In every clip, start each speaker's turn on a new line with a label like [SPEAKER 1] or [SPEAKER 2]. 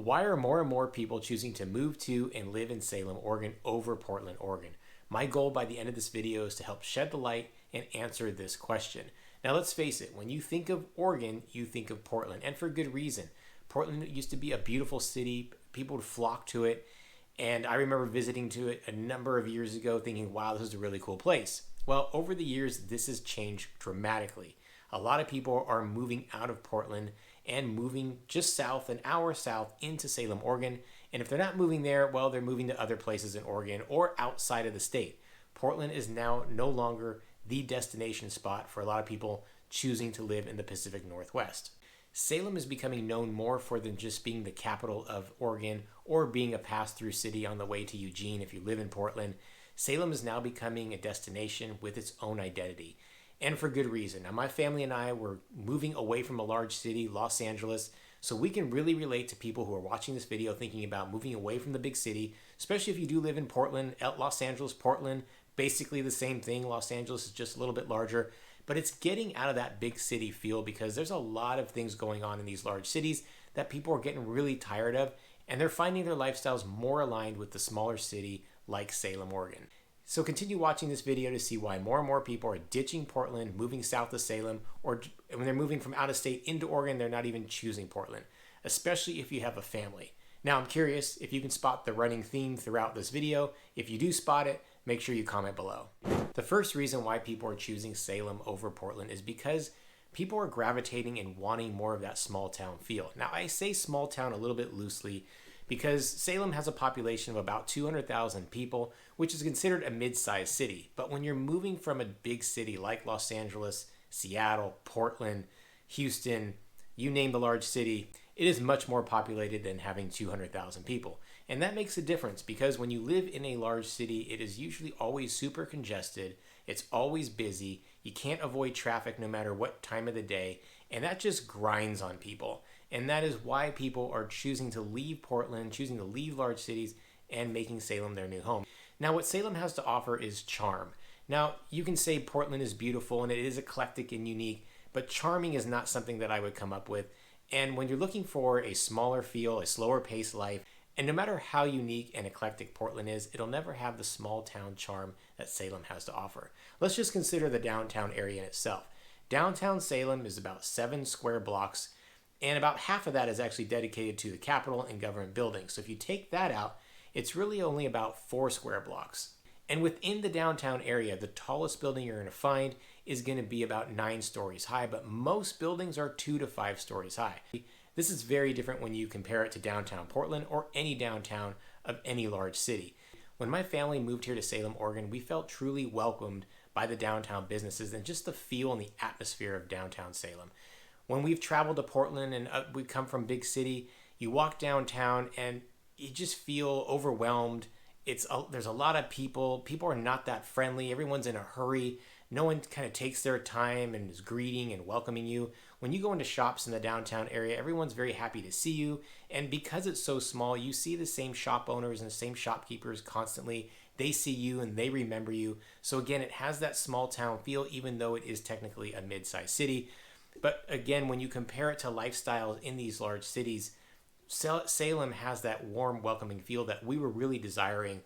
[SPEAKER 1] Why are more and more people choosing to move to and live in Salem, Oregon over Portland, Oregon? My goal by the end of this video is to help shed the light and answer this question. Now let's face it, when you think of Oregon, you think of Portland, and for good reason. Portland used to be a beautiful city, people would flock to it, and I remember visiting to it a number of years ago thinking, wow, this is a really cool place. Well, over the years, this has changed dramatically. A lot of people are moving out of Portland and moving just south, an hour south, into Salem, Oregon. And if they're not moving there, well, they're moving to other places in Oregon or outside of the state. Portland is now no longer the destination spot for a lot of people choosing to live in the Pacific Northwest. Salem is becoming known more for than just being the capital of Oregon or being a pass-through city on the way to Eugene if you live in Portland. Salem is now becoming a destination with its own identity. And for good reason. Now, my family and I were moving away from a large city, Los Angeles, so we can really relate to people who are watching this video thinking about moving away from the big city, especially if you do live in Portland, Los Angeles, Portland, basically the same thing. Los Angeles is just a little bit larger, but it's getting out of that big city feel because there's a lot of things going on in these large cities that people are getting really tired of, and they're finding their lifestyles more aligned with the smaller city like Salem, Oregon. So continue watching this video to see why more and more people are ditching Portland, moving south to Salem, or when they're moving from out of state into Oregon, they're not even choosing Portland, especially if you have a family. Now, I'm curious if you can spot the running theme throughout this video. If you do spot it, make sure you comment below. The first reason why people are choosing Salem over Portland is because people are gravitating and wanting more of that small town feel. Now, I say small town a little bit loosely because Salem has a population of about 200,000 people, which is considered a mid-sized city. But when you're moving from a big city like Los Angeles, Seattle, Portland, Houston, you name the large city, it is much more populated than having 200,000 people. And that makes a difference because when you live in a large city, it is usually always super congested. It's always busy. You can't avoid traffic no matter what time of the day. And that just grinds on people. And that is why people are choosing to leave Portland, choosing to leave large cities, and making Salem their new home. Now, what Salem has to offer is charm. Now, you can say Portland is beautiful and it is eclectic and unique, but charming is not something that I would come up with. And when you're looking for a smaller feel, a slower paced life, and no matter how unique and eclectic Portland is, it'll never have the small town charm that Salem has to offer. Let's just consider the downtown area in itself. Downtown Salem is about 7 square blocks, and about half of that is actually dedicated to the Capitol and government buildings. So if you take that out, it's really only about 4 square blocks. And within the downtown area, the tallest building you're going to find is going to be about 9 stories high, but most buildings are 2 to 5 stories high. This is very different when you compare it to downtown Portland or any downtown of any large city. When my family moved here to Salem, Oregon, we felt truly welcomed by the downtown businesses and just the feel and the atmosphere of downtown Salem. When we've traveled to Portland and we come from big city, you walk downtown and you just feel overwhelmed. There's a lot of people. People are not that friendly. Everyone's in a hurry. No one kind of takes their time and is greeting and welcoming you. When you go into shops in the downtown area, everyone's very happy to see you. And because it's so small, you see the same shop owners and the same shopkeepers constantly. They see you and they remember you. So again, it has that small town feel, even though it is technically a mid-sized city. But again, when you compare it to lifestyles in these large cities, Salem has that warm, welcoming feel that we were really desiring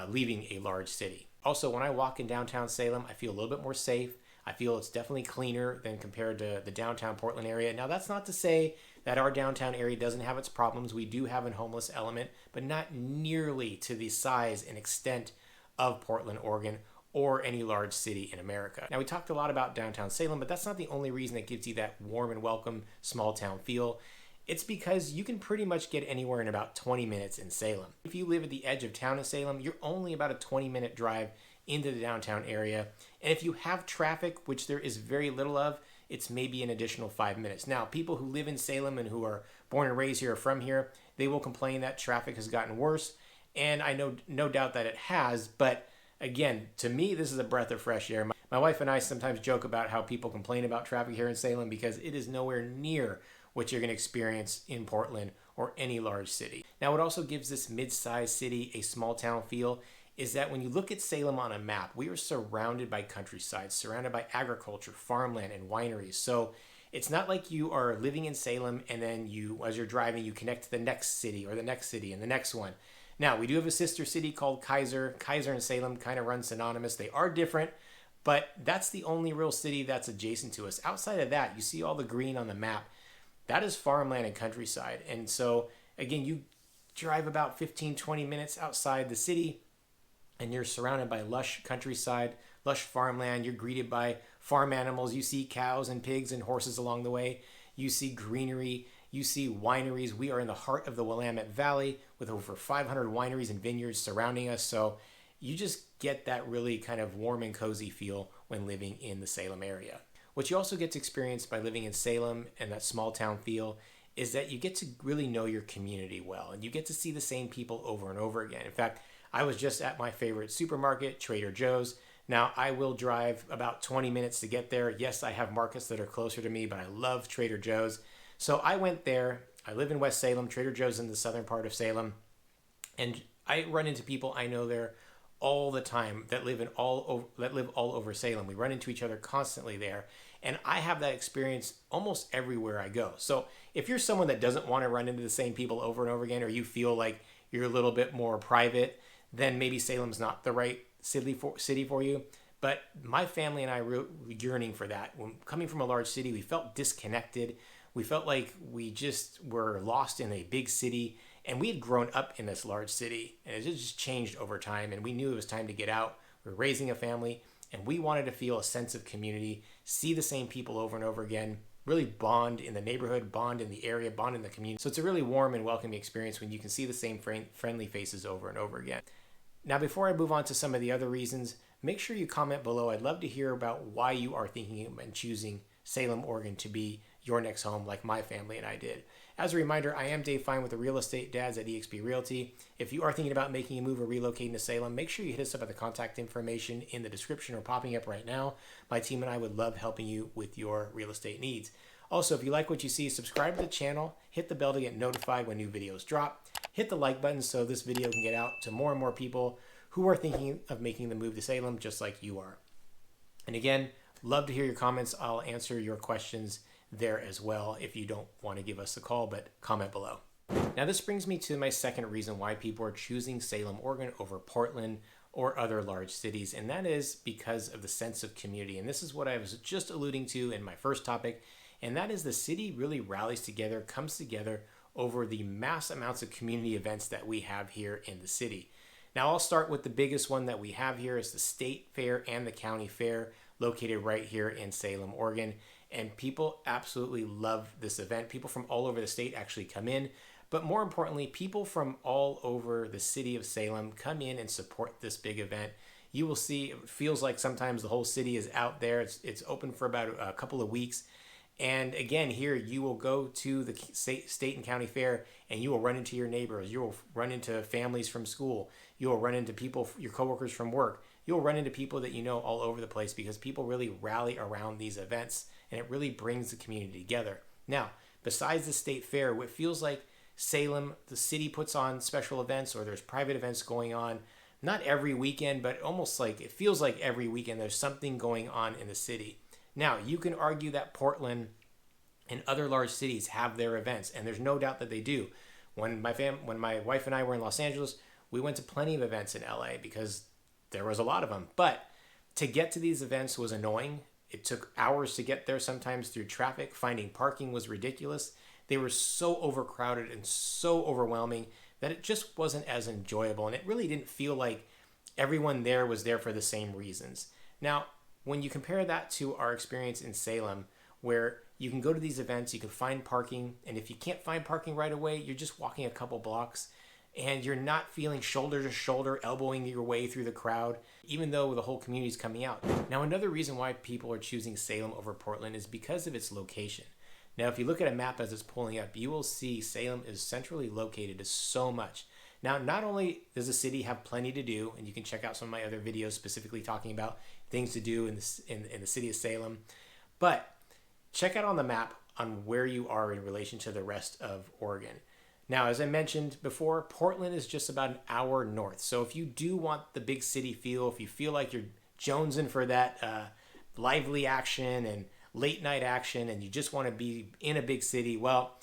[SPEAKER 1] leaving a large city. Also, when I walk in downtown Salem, I feel a little bit more safe. I feel it's definitely cleaner than compared to the downtown Portland area. Now, that's not to say that our downtown area doesn't have its problems. We do have a homeless element, but not nearly to the size and extent of Portland, Oregon, or any large city in America. Now, we talked a lot about downtown Salem, but that's not the only reason it gives you that warm and welcome small town feel. It's because you can pretty much get anywhere in about 20 minutes in Salem. If you live at the edge of town in Salem, you're only about a 20-minute drive into the downtown area. And if you have traffic, which there is very little of, it's maybe an additional 5 minutes. Now, people who live in Salem and who are born and raised here or from here, they will complain that traffic has gotten worse. And I know no doubt that it has, but again, to me, this is a breath of fresh air. My wife and I sometimes joke about how people complain about traffic here in Salem because it is nowhere near what you're going to experience in Portland or any large city. Now, what also gives this mid-sized city a small town feel is that when you look at Salem on a map, we are surrounded by countryside, surrounded by agriculture, farmland, and wineries. So It's not like you are living in Salem and then you, as you're driving, you connect to the next city or the next city and the next one. Now, we do have a sister city called Kaiser. Kaiser and Salem kind of run synonymous. They are different, but that's the only real city that's adjacent to us. Outside of that, you see all the green on the map. That is farmland and countryside. And so, again, you drive about 15, 20 minutes outside the city and you're surrounded by lush countryside, lush farmland. You're greeted by farm animals. You see cows and pigs and horses along the way. You see greenery. You see wineries. We are in the heart of the Willamette Valley with over 500 wineries and vineyards surrounding us. So you just get that really kind of warm and cozy feel when living in the Salem area. What you also get to experience by living in Salem and that small town feel is that you get to really know your community well, and you get to see the same people over and over again. In fact, I was just at my favorite supermarket, Trader Joe's. Now, I will drive about 20 minutes to get there. Yes, I have markets that are closer to me, but I love Trader Joe's. So I went there. I live in West Salem. Trader Joe's in the southern part of Salem. And I run into people I know there all the time that live all over Salem. We run into each other constantly there. And I have that experience almost everywhere I go. So if you're someone that doesn't want to run into the same people over and over again, or you feel like you're a little bit more private, then maybe Salem's not the right city for you. But my family and I were yearning for that. When coming from a large city, we felt disconnected. We felt like we just were lost in a big city, and we had grown up in this large city, and it just changed over time, and we knew it was time to get out. We were raising a family, and we wanted to feel a sense of community, see the same people over and over again, really bond in the neighborhood, bond in the area, bond in the community. So it's a really warm and welcoming experience when you can see the same friendly faces over and over again. Now, before I move on to some of the other reasons, make sure you comment below. I'd love to hear about why you are thinking and choosing Salem, Oregon to be your next home like my family and I did. As a reminder, I am Dave Fein with the Real Estate Dads at eXp Realty. If you are thinking about making a move or relocating to Salem, make sure you hit us up at the contact information in the description or popping up right now. My team and I would love helping you with your real estate needs. Also, if you like what you see, subscribe to the channel, hit the bell to get notified when new videos drop, hit the like button so this video can get out to more and more people who are thinking of making the move to Salem just like you are. And again, love to hear your comments. I'll answer your questions there as well if you don't want to give us a call, but comment below. Now, this brings me to my second reason why people are choosing Salem, Oregon over Portland or other large cities, and that is because of the sense of community. And this is what I was just alluding to in my first topic, and that is the city really rallies together, comes together over the mass amounts of community events that we have here in the city. Now, I'll start with the biggest one that we have here is the State Fair and the County Fair, located right here in Salem, Oregon. And people absolutely love this event. People from all over the state actually come in. But more importantly, people from all over the city of Salem come in and support this big event. You will see, it feels like sometimes the whole city is out there. It's open for about a couple of weeks. And again, here you will go to the state and county fair and you will run into your neighbors. You will run into families from school. You will run into people, your coworkers from work. You'll run into people that you know all over the place because people really rally around these events and it really brings the community together. Now, besides the state fair, what feels like Salem, the city puts on special events or there's private events going on, not every weekend, but almost like it feels like every weekend there's something going on in the city. Now, you can argue that Portland and other large cities have their events, and there's no doubt that they do. When my wife and I were in Los Angeles, we went to plenty of events in LA because there was a lot of them. But to get to these events was annoying. It took hours to get there, sometimes through traffic. Finding parking was ridiculous. They were so overcrowded and so overwhelming that it just wasn't as enjoyable. And it really didn't feel like everyone there was there for the same reasons. Now, when you compare that to our experience in Salem, where you can go to these events, you can find parking, and if you can't find parking right away, you're just walking a couple blocks, and you're not feeling shoulder to shoulder, elbowing your way through the crowd, even though the whole community is coming out. Now, another reason why people are choosing Salem over Portland is because of its location. Now, if you look at a map as it's pulling up, you will see Salem is centrally located to so much. Now, not only does the city have plenty to do, and you can check out some of my other videos specifically talking about things to do in the city of Salem, but check out on the map on where you are in relation to the rest of Oregon. Now, as I mentioned before, Portland is just about an hour north. So if you do want the big city feel, if you feel like you're jonesing for that lively action and late night action and you just want to be in a big city, well,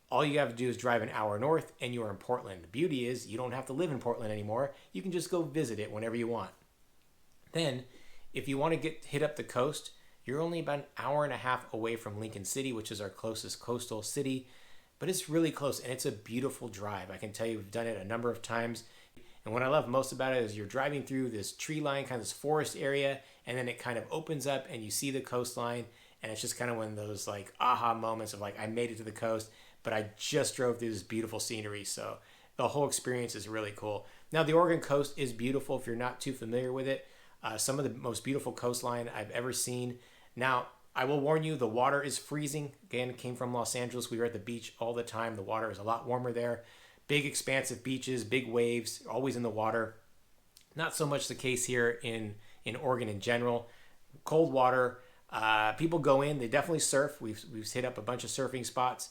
[SPEAKER 1] all you have to do is drive an hour north and you're in Portland. The beauty is you don't have to live in Portland anymore. You can just go visit it whenever you want. Then, if you want to hit up the coast, you're only about an hour and a half away from Lincoln City, which is our closest coastal city, but it's really close and it's a beautiful drive. I can tell you we've done it a number of times. And what I love most about it is you're driving through this tree line, kind of this forest area, and then it kind of opens up and you see the coastline. And it's just kind of one of those like aha moments of like, I made it to the coast, but I just drove through this beautiful scenery. So the whole experience is really cool. Now, the Oregon coast is beautiful if you're not too familiar with it. Some of the most beautiful coastline I've ever seen. Now, I will warn you, the water is freezing. Again, it came from Los Angeles. We were at the beach all the time. The water is a lot warmer there. Big, expansive beaches, big waves, always in the water. Not so much the case here in Oregon in general. Cold water. People go in. They definitely surf. We've hit up a bunch of surfing spots.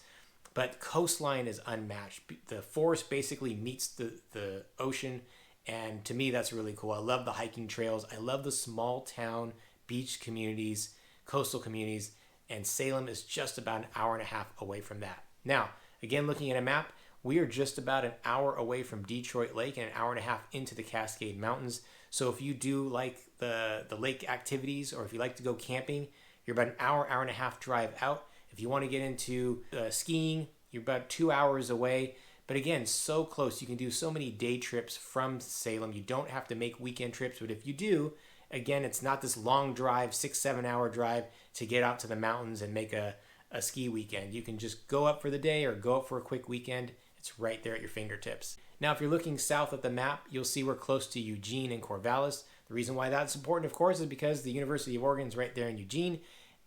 [SPEAKER 1] But coastline is unmatched. The forest basically meets the ocean. And to me, that's really cool. I love the hiking trails. I love the small town beach communities, coastal communities. And Salem is just about an hour and a half away from that. Now, again, looking at a map, we are just about an hour away from Detroit Lake and an hour and a half into the Cascade Mountains. So if you do like the lake activities or if you like to go camping, you're about an hour and a half drive out. If you want to get into skiing, you're about 2 hours away. But again, so close. You can do so many day trips from Salem. You don't have to make weekend trips. But if you do, again, it's not this long drive, 6-7 hour drive to get out to the mountains and make a ski weekend. You can just go up for the day or go up for a quick weekend. It's right there at your fingertips. Now, if you're looking south at the map, you'll see we're close to Eugene and Corvallis. The reason why that's important, of course, is because the University of Oregon is right there in Eugene,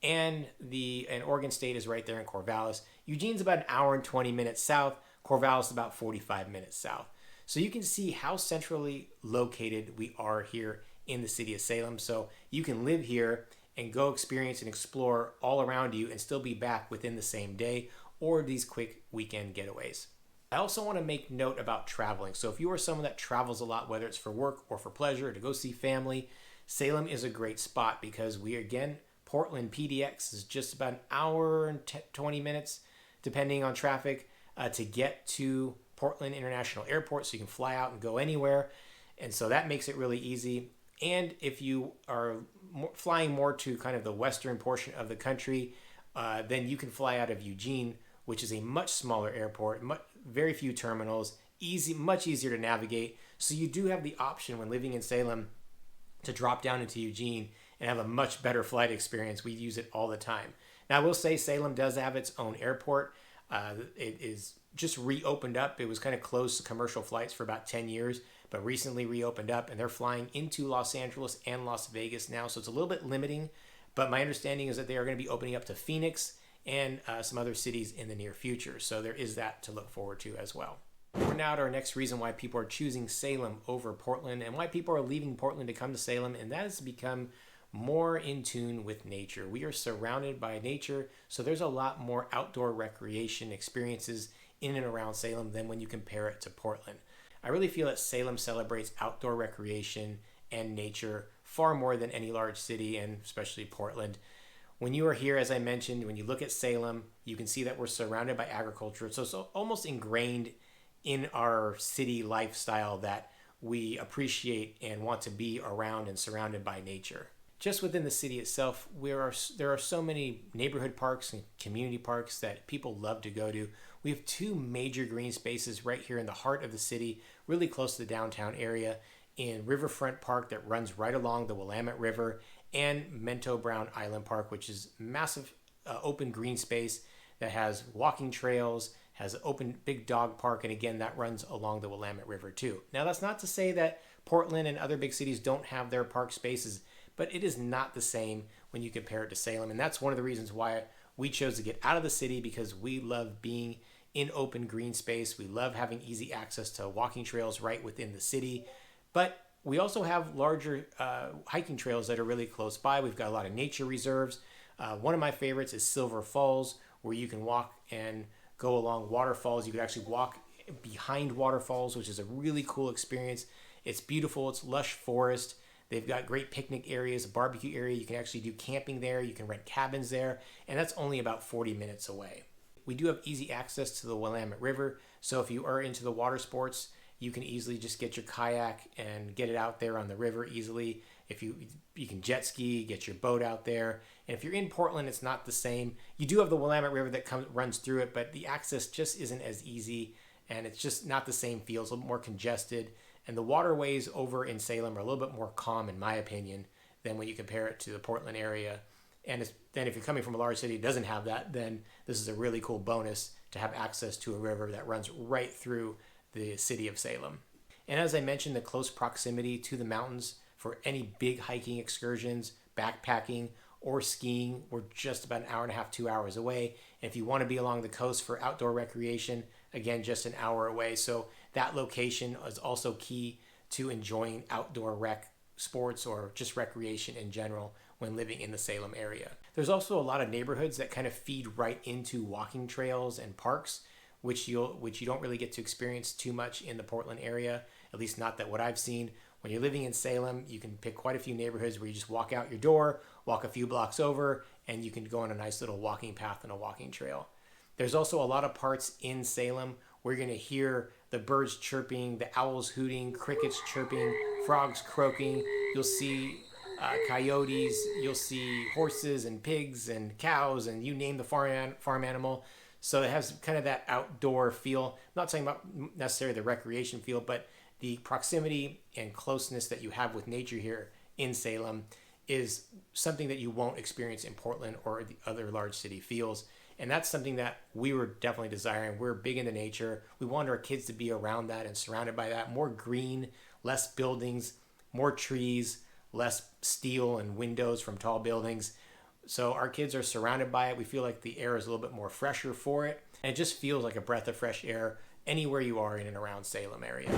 [SPEAKER 1] and Oregon State is right there in Corvallis. Eugene's about an hour and 20 minutes south. Corvallis about 45 minutes south. So you can see how centrally located we are here in the city of Salem. So you can live here and go experience and explore all around you and still be back within the same day or these quick weekend getaways. I also want to make note about traveling. So if you are someone that travels a lot, whether it's for work or for pleasure, to go see family, Salem is a great spot because Portland PDX is just about an hour and 20 minutes, depending on traffic, to get to Portland International Airport. So you can fly out and go anywhere. And so that makes it really easy. And if you are flying more to kind of the western portion of the country, then you can fly out of Eugene, which is a much smaller airport, very few terminals, much easier to navigate. So you do have the option when living in Salem to drop down into Eugene and have a much better flight experience. We use it all the time. Now, I will say Salem does have its own airport. It is just reopened up. It was kind of closed to commercial flights for about 10 years, but recently reopened up, and they're flying into Los Angeles and Las Vegas now. So it's a little bit limiting, but my understanding is that they are going to be opening up to Phoenix and some other cities in the near future. So there is that to look forward to as well. We're now to our next reason why people are choosing Salem over Portland and why people are leaving Portland to come to Salem, and that is to become more in tune with nature. We are surrounded by nature, so there's a lot more outdoor recreation experiences in and around Salem than when you compare it to Portland. I really feel that Salem celebrates outdoor recreation and nature far more than any large city, and especially Portland. When you are here, as I mentioned, when you look at Salem, you can see that we're surrounded by agriculture. So it's almost ingrained in our city lifestyle that we appreciate and want to be around and surrounded by nature. Just within the city itself, there are so many neighborhood parks and community parks that people love to go to. We have two major green spaces right here in the heart of the city, really close to the downtown area, in Riverfront Park that runs right along the Willamette River, and Mento Brown Island Park, which is massive open green space that has walking trails, has an open big dog park, and again, that runs along the Willamette River too. Now, that's not to say that Portland and other big cities don't have their park spaces, but it is not the same when you compare it to Salem, and that's one of the reasons why we chose to get out of the city, because we love being in open green space. We love having easy access to walking trails right within the city, but we also have larger hiking trails that are really close by. We've got a lot of nature reserves. One of my favorites is Silver Falls, where you can walk and go along waterfalls. You could actually walk behind waterfalls, which is a really cool experience. It's beautiful. It's lush forest. They've got great picnic areas, a barbecue area. You can actually do camping there. You can rent cabins there, and that's only about 40 minutes away. We do have easy access to the Willamette River, so if you are into the water sports, you can easily just get your kayak and get it out there on the river easily. If you can jet ski, get your boat out there. And if you're in Portland, it's not the same. You do have the Willamette River that runs through it, but the access just isn't as easy, and it's just not the same feel. It's a little more congested. And the waterways over in Salem are a little bit more calm, in my opinion, than when you compare it to the Portland area. And then if you're coming from a large city that doesn't have that, then this is a really cool bonus to have access to a river that runs right through the city of Salem. And as I mentioned, the close proximity to the mountains for any big hiking excursions, backpacking, or skiing, we're just about an hour and a half, 2 hours away. And if you want to be along the coast for outdoor recreation, again, just an hour away. So that location is also key to enjoying outdoor rec sports or just recreation in general when living in the Salem area. There's also a lot of neighborhoods that kind of feed right into walking trails and parks, which you don't really get to experience too much in the Portland area, at least not that what I've seen. When you're living in Salem, you can pick quite a few neighborhoods where you just walk out your door, walk a few blocks over, and you can go on a nice little walking path and a walking trail. There's also a lot of parts in Salem where you're going to hear the birds chirping, the owls hooting, crickets chirping, frogs croaking. You'll see coyotes, you'll see horses and pigs and cows, and you name the farm animal. So it has kind of that outdoor feel. I'm not talking about necessarily the recreation feel, but the proximity and closeness that you have with nature here in Salem is something that you won't experience in Portland or the other large city feels. And that's something that we were definitely desiring. We're big into nature. We want our kids to be around that and surrounded by that. More green, less buildings, more trees, less steel and windows from tall buildings. So our kids are surrounded by it. We feel like the air is a little bit more fresher for it. And it just feels like a breath of fresh air anywhere you are in and around Salem area.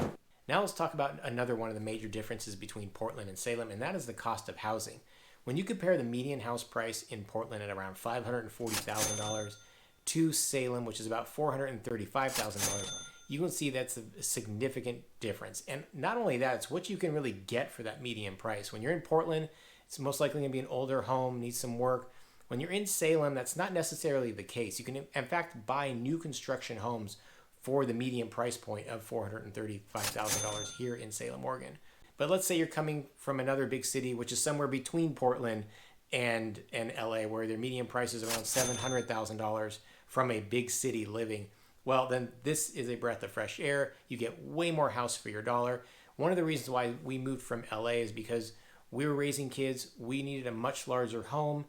[SPEAKER 1] Now let's talk about another one of the major differences between Portland and Salem, and that is the cost of housing. When you compare the median house price in Portland at around $540,000 to Salem, which is about $435,000, you can see that's a significant difference. And not only that, it's what you can really get for that median price. When you're in Portland, it's most likely going to be an older home, needs some work. When you're in Salem, that's not necessarily the case. You can, in fact, buy new construction homes for the median price point of $435,000 here in Salem, Oregon. But let's say you're coming from another big city, which is somewhere between Portland and LA, where their median price is around $700,000 from a big city living. Well, then this is a breath of fresh air. You get way more house for your dollar. One of the reasons why we moved from LA is because we were raising kids. We needed a much larger home.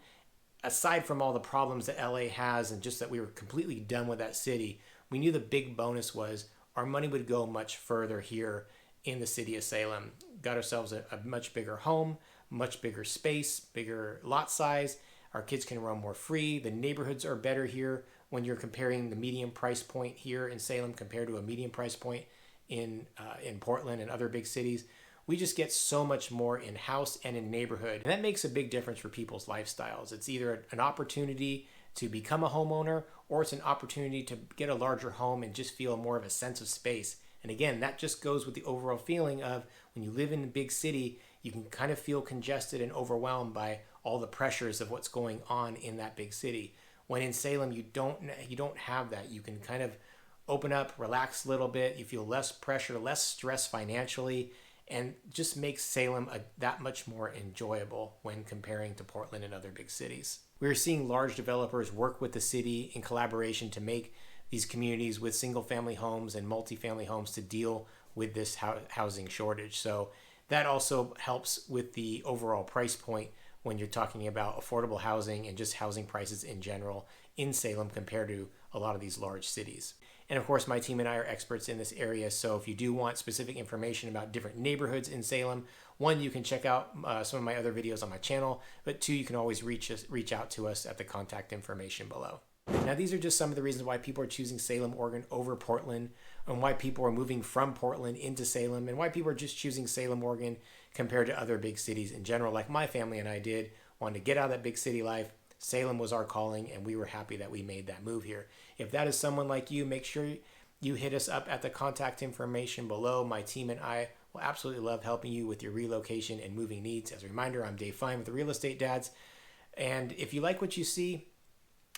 [SPEAKER 1] Aside from all the problems that LA has and just that we were completely done with that city, we knew the big bonus was our money would go much further here in the city of Salem. Got ourselves a much bigger home, much bigger space, bigger lot size. Our kids can roam more free. The neighborhoods are better here when you're comparing the median price point here in Salem compared to a median price point in Portland and other big cities. We just get so much more in house and in neighborhood. And that makes a big difference for people's lifestyles. It's either an opportunity to become a homeowner, or it's an opportunity to get a larger home and just feel more of a sense of space. And again, that just goes with the overall feeling of when you live in a big city, you can kind of feel congested and overwhelmed by all the pressures of what's going on in that big city. When in Salem, you don't have that. You can kind of open up, relax a little bit. You feel less pressure, less stress financially, and just makes Salem that much more enjoyable when comparing to Portland and other big cities. We're seeing large developers work with the city in collaboration to make these communities with single-family homes and multifamily homes to deal with this housing shortage. So that also helps with the overall price point when you're talking about affordable housing and just housing prices in general in Salem compared to a lot of these large cities. And of course, my team and I are experts in this area, so if you do want specific information about different neighborhoods in Salem, one, you can check out some of my other videos on my channel, but two, you can always reach out to us at the contact information below. Now, these are just some of the reasons why people are choosing Salem, Oregon over Portland, and why people are moving from Portland into Salem, and why people are just choosing Salem, Oregon compared to other big cities in general, like my family and I did. Wanted to get out of that big city life. Salem was our calling, and we were happy that we made that move here. If that is someone like you, make sure you hit us up at the contact information below. My team and I will absolutely love helping you with your relocation and moving needs. As a reminder, I'm Dave Fein with the Real Estate Dads. And if you like what you see,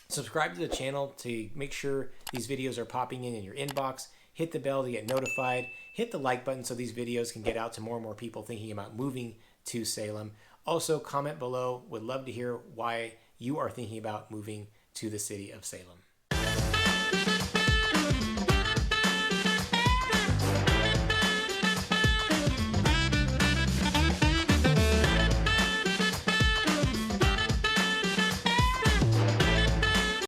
[SPEAKER 1] subscribe to the channel to make sure these videos are popping in your inbox. Hit the bell to get notified. Hit the like button so these videos can get out to more and more people thinking about moving to Salem. Also, comment below. Would love to hear why you are thinking about moving to the city of Salem.